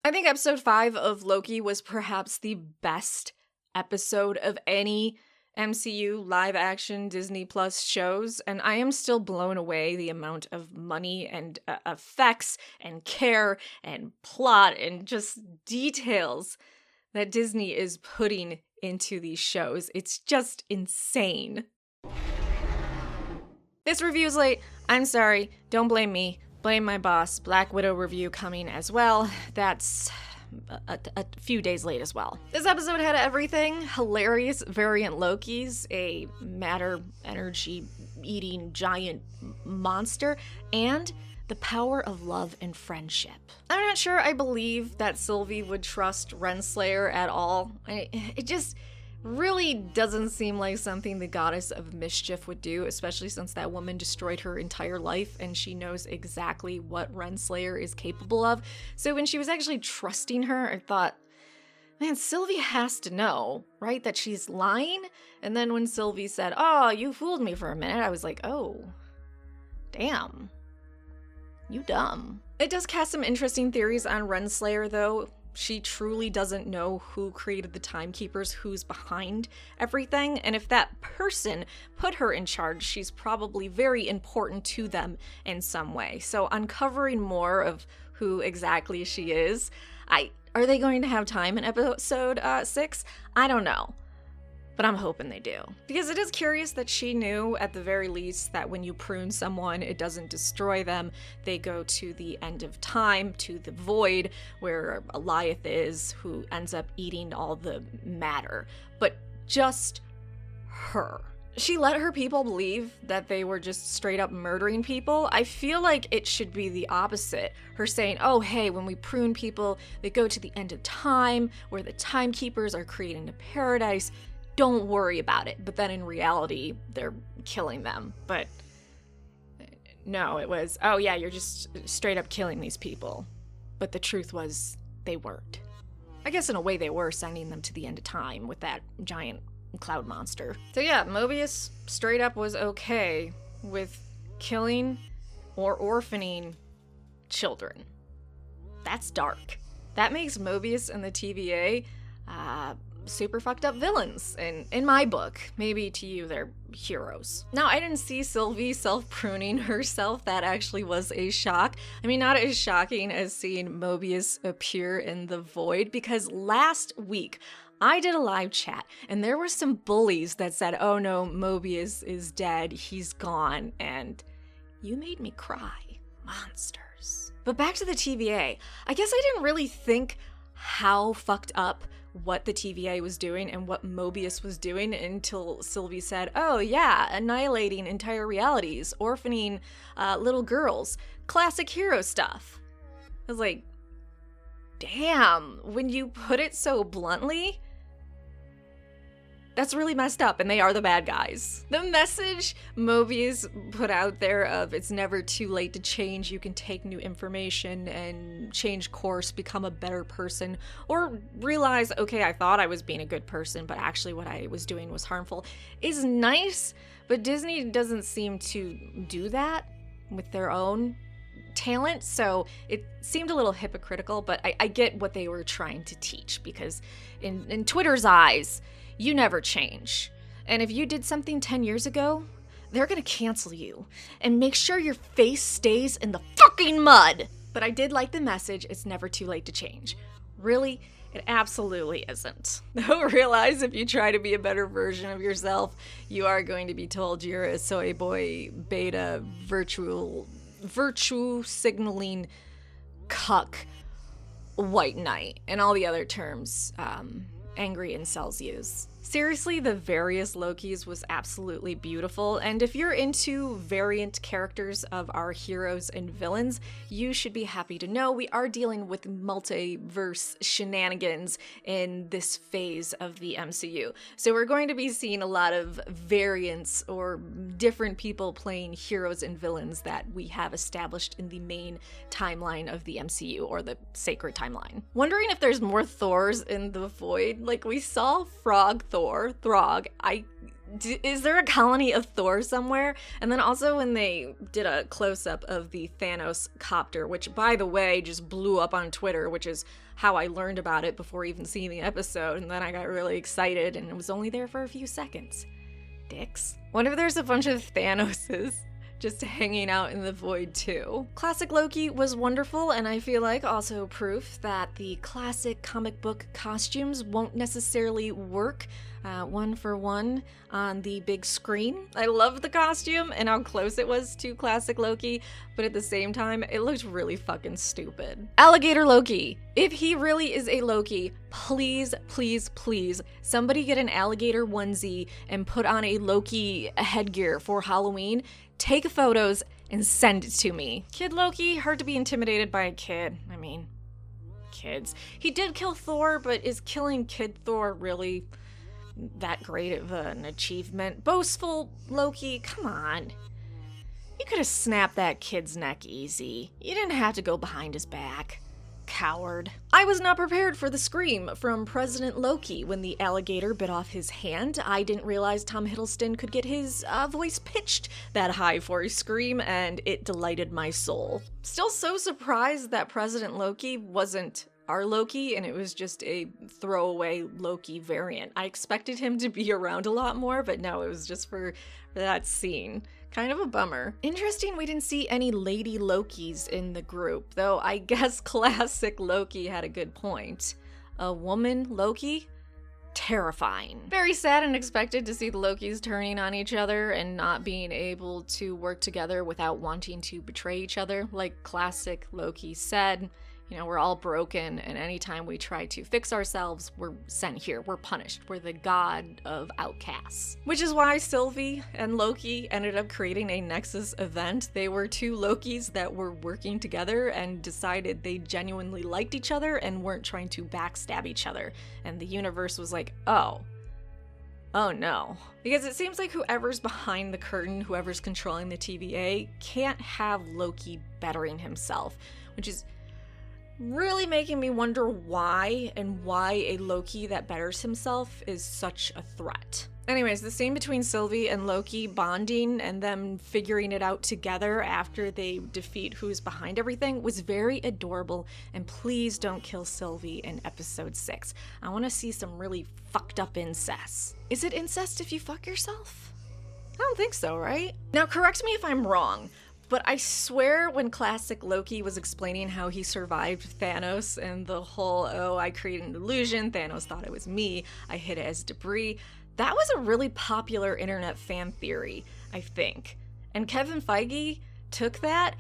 I think episode 5 of Loki was perhaps the best episode of any MCU live-action Disney Plus shows, and I am still blown away the amount of money and effects and care and plot and just details that Disney is putting into these shows. It's just insane. This review's late. I'm sorry. Don't blame me. Blame my boss. Black Widow review coming as well. That's a few days late as well. This episode had everything. Hilarious variant Lokis, a matter energy eating giant monster, and the power of love and friendship. I'm not sure I believe that Sylvie would trust Renslayer at all. It just really doesn't seem like something the goddess of mischief would do, especially since that woman destroyed her entire life and she knows exactly what Renslayer is capable of. So when she was actually trusting her, I thought, man, Sylvie has to know, right, that she's lying? And then when Sylvie said, oh, you fooled me for a minute, I was like, oh, damn, you dumb. It does cast some interesting theories on Renslayer, though. She truly doesn't know who created the Timekeepers, who's behind everything, and if that person put her in charge, she's probably very important to them in some way. So uncovering more of who exactly she is, are they going to have time in episode 6? I don't know. But I'm hoping they do. Because it is curious that she knew, at the very least, that when you prune someone, it doesn't destroy them. They go to the end of time, to the void, where 𝐿𝑖𝑎th is, who ends up eating all the matter. But just her. She let her people believe that they were just straight up murdering people. I feel like it should be the opposite. Her saying, oh, hey, when we prune people, they go to the end of time, where the Timekeepers are creating a paradise. Don't worry about it. But then in reality, they're killing them. But no, it was, oh yeah, you're just straight up killing these people. But the truth was, they weren't. I guess in a way they were sending them to the end of time with that giant cloud monster. So yeah, Mobius straight up was okay with killing or orphaning children. That's dark. That makes Mobius and the TVA, super fucked up villains, in my book. Maybe to you they're heroes. Now, I didn't see Sylvie self-pruning herself. That actually was a shock. I mean, not as shocking as seeing Mobius appear in the void, because last week I did a live chat and there were some bullies that said, oh no, Mobius is dead, he's gone, and you made me cry. Monsters. But back to the TVA. I guess I didn't really think how fucked up what the TVA was doing and what Mobius was doing until Sylvie said, oh yeah, annihilating entire realities, orphaning little girls, classic hero stuff. I was like, damn, when you put it so bluntly, that's really messed up, and they are the bad guys. The message Mobius put out there of it's never too late to change, you can take new information and change course, become a better person, or realize, okay, I thought I was being a good person, but actually what I was doing was harmful, is nice, but Disney doesn't seem to do that with their own talent, so it seemed a little hypocritical, but I get what they were trying to teach, because in Twitter's eyes, you never change. And if you did something 10 years ago, they're gonna cancel you and make sure your face stays in the fucking mud. But I did like the message, it's never too late to change. Really, it absolutely isn't. Realize if you try to be a better version of yourself, you are going to be told you're a soy boy, beta, virtue signaling cuck, white knight, and all the other terms angry incels use. Seriously, the various Lokis was absolutely beautiful, and if you're into variant characters of our heroes and villains, you should be happy to know we are dealing with multiverse shenanigans in this phase of the MCU. So we're going to be seeing a lot of variants or different people playing heroes and villains that we have established in the main timeline of the MCU, or the sacred timeline. Wondering if there's more Thors in the void? Like, we saw Frog Thor, Throg. I Is there a colony of Thor somewhere? And then also when they did a close-up of the Thanos copter, which, by the way, just blew up on Twitter, which is how I learned about it before even seeing the episode, and then I got really excited, and it was only there for a few seconds. Dicks. Wonder if there's a bunch of Thanoses just hanging out in the void too. Classic Loki was wonderful, and I feel like also proof that the classic comic book costumes won't necessarily work one for one on the big screen. I loved the costume and how close it was to classic Loki, but at the same time, it looked really fucking stupid. Alligator Loki. If he really is a Loki, please, please, please, somebody get an alligator onesie and put on a Loki headgear for Halloween. Take photos and send it to me. Kid Loki, hard to be intimidated by a kid. I mean, kids. He did kill Thor, but is killing Kid Thor really that great of an achievement? Boastful Loki, come on. You could have snapped that kid's neck easy. You didn't have to go behind his back. Coward. I was not prepared for the scream from President Loki when the alligator bit off his hand. I didn't realize Tom Hiddleston could get his voice pitched that high for a scream, and it delighted my soul. Still so surprised that President Loki wasn't our Loki, and it was just a throwaway Loki variant. I expected him to be around a lot more, but no, it was just for that scene. Kind of a bummer. Interesting we didn't see any Lady Lokis in the group, though I guess classic Loki had a good point. A woman Loki? Terrifying. Very sad and expected to see the Lokis turning on each other and not being able to work together without wanting to betray each other. Like classic Loki said, you know, we're all broken, and anytime we try to fix ourselves, we're sent here. We're punished. We're the god of outcasts. Which is why Sylvie and Loki ended up creating a Nexus event. They were two Lokis that were working together and decided they genuinely liked each other and weren't trying to backstab each other. And the universe was like, oh no. Because it seems like whoever's behind the curtain, whoever's controlling the TVA, can't have Loki bettering himself, which is really making me wonder why, and why a Loki that betters himself is such a threat. Anyways, the scene between Sylvie and Loki bonding and them figuring it out together after they defeat who's behind everything was very adorable, and please don't kill Sylvie in episode 6. I want to see some really fucked up incest. Is it incest if you fuck yourself? I don't think so, right? Now correct me if I'm wrong, but I swear when classic Loki was explaining how he survived Thanos and the whole, oh, I created an illusion, Thanos thought it was me, I hid it as debris, that was a really popular internet fan theory, I think. And Kevin Feige took that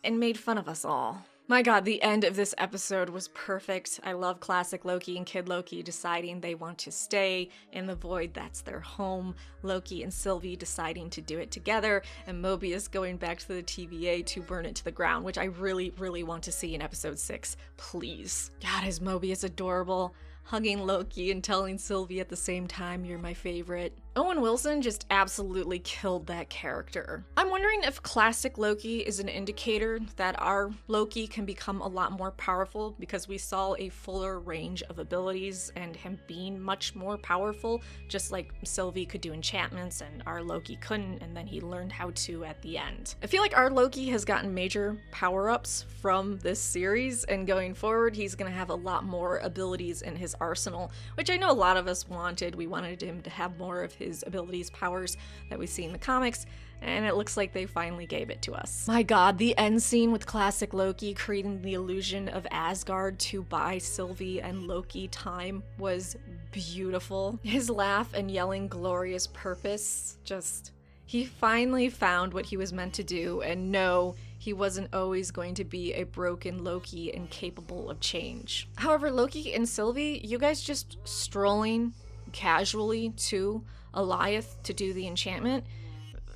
and made fun of us all. My god, the end of this episode was perfect. I love classic Loki and Kid Loki deciding they want to stay in the void, that's their home. Loki and Sylvie deciding to do it together, and Mobius going back to the TVA to burn it to the ground, which I really, really want to see in episode 6. Please. God, is Mobius adorable. Hugging Loki and telling Sylvie at the same time, you're my favorite. Owen Wilson just absolutely killed that character. I'm wondering if classic Loki is an indicator that our Loki can become a lot more powerful, because we saw a fuller range of abilities and him being much more powerful, just like Sylvie could do enchantments and our Loki couldn't, and then he learned how to at the end. I feel like our Loki has gotten major power-ups from this series, and going forward he's gonna have a lot more abilities in his arsenal, which I know a lot of us wanted. We wanted him to have more of his abilities, powers that we see in the comics, and it looks like they finally gave it to us. My god, the end scene with classic Loki creating the illusion of Asgard to buy Sylvie and Loki time was beautiful. His laugh and yelling glorious purpose, just, he finally found what he was meant to do, and no, he wasn't always going to be a broken Loki incapable of change. However, Loki and Sylvie, you guys just strolling casually to Elyeth to do the enchantment,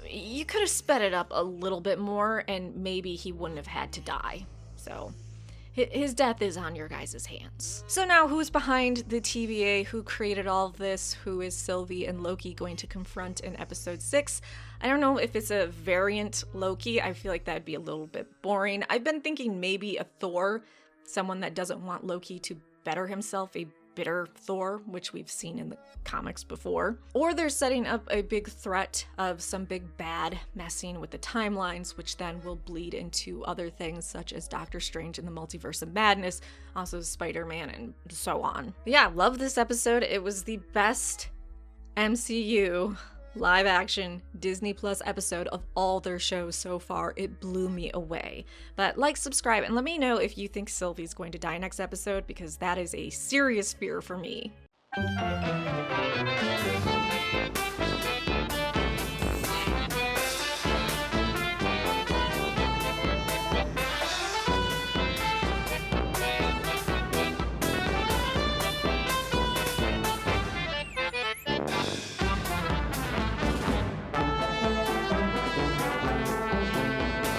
you could have sped it up a little bit more and maybe he wouldn't have had to die. So his death is on your guys' hands. So now who's behind the TVA? Who created all of this? Who is Sylvie and Loki going to confront in episode 6? I don't know if it's a variant Loki. I feel like that'd be a little bit boring. I've been thinking maybe a Thor, someone that doesn't want Loki to better himself, a bitter Thor, which we've seen in the comics before. Or they're setting up a big threat of some big bad messing with the timelines, which then will bleed into other things such as Doctor Strange and the Multiverse of Madness, also Spider-Man, and so on. But yeah, love this episode. It was the best MCU live action Disney Plus episode of all their shows so far. It blew me away. But like, subscribe, and let me know if you think Sylvie's going to die next episode, because that is a serious fear for me.